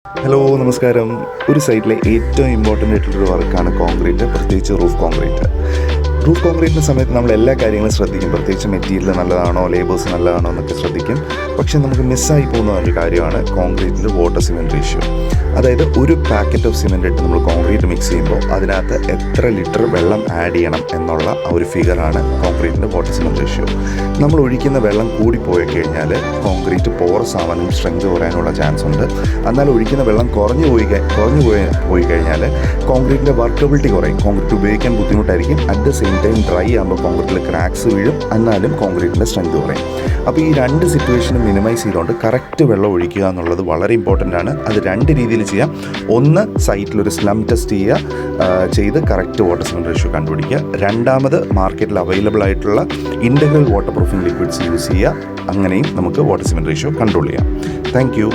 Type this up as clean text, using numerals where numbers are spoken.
Hello നമസ്കാരം. ഒരു സൈറ്റിലെ ഏറ്റവും ഇമ്പോർട്ടൻ്റ് ആയിട്ടുള്ളൊരു വർക്കാണ് കോൺക്രീറ്റ്, പ്രത്യേകിച്ച് റൂഫ് കോൺക്രീറ്റ്. റൂഫ് കോൺക്രീറ്റിൻ്റെ സമയത്ത് നമ്മൾ എല്ലാ കാര്യങ്ങളും ശ്രദ്ധിക്കും, പ്രത്യേകിച്ച് മെറ്റീരിയൽ നല്ലതാണോ, ലേബേഴ്സ് നല്ലതാണോ എന്നൊക്കെ ശ്രദ്ധിക്കും. പക്ഷേ നമുക്ക് മിസ്സായി പോകുന്ന ഒരു കാര്യമാണ് കോൺക്രീറ്റിൽ വാട്ടർ സിമെൻറ്റ് റേഷ്യോ. അതായത് ഒരു പാക്കറ്റ് ഓഫ് സിമെൻറ്റ് ഇട്ട് നമ്മൾ കോൺക്രീറ്റ് മിക്സ് ചെയ്യുമ്പോൾ അതിനകത്ത് എത്ര ലിറ്റർ വെള്ളം ആഡ് ചെയ്യണം എന്നുള്ള ആ ഒരു ഫിഗറാണ് കോൺക്രീറ്റിൻ്റെ വാട്ടർ സിമെൻറ്റ് റേഷ്യോ. നമ്മൾ ഒഴിക്കുന്ന വെള്ളം കൂടിപ്പോയി കഴിഞ്ഞാൽ കോൺക്രീറ്റ് പോറസ് ആവാനും സ്ട്രെങ്ത് കുറയാനുള്ള ചാൻസ് ഉണ്ട്. എന്നാൽ ഒഴിക്കുന്ന വെള്ളം കുറഞ്ഞു പോയി കഴിഞ്ഞാൽ കോൺക്രീറ്റിൻ്റെ വർക്കബിലിറ്റി കുറയും, കോൺക്രീറ്റ് ഉപയോഗിക്കാൻ ബുദ്ധിമുട്ടായിരിക്കും. At the same time dry ആകുമ്പോൾ കോൺക്രീറ്റിൽ ക്രാക്സ് വീഴും, എന്നാലും കോൺക്രീറ്റിൻ്റെ സ്ട്രെങ്ത് കുറയും. അപ്പോൾ ഈ രണ്ട് സിറ്റുവേഷനും മിനിമൈസ് ചെയ്തുകൊണ്ട് കറക്റ്റ് വെള്ളം ഒഴിക്കുക എന്നുള്ളത് വളരെ ഇമ്പോർട്ടൻ്റ് ആണ്. അത് രണ്ട് രീതിയിൽ ചെയ്യാം. ഒന്ന്, സൈറ്റിലൊരു സ്ലം ടെസ്റ്റ് ചെയ്ത് കറക്റ്റ് വാട്ടർ സിമെൻറ്റ് റേഷ്യോ കണ്ടുപിടിക്കുക. രണ്ടാമത്, മാർക്കറ്റിൽ അവൈലബിൾ ആയിട്ടുള്ള integral water proofing liquids use ചെയ്യുക. അങ്ങനെയും നമുക്ക് വാട്ടർ സിമെൻറ്റ് റേഷ്യോ കൺട്രോൾ ചെയ്യാം. Thank you.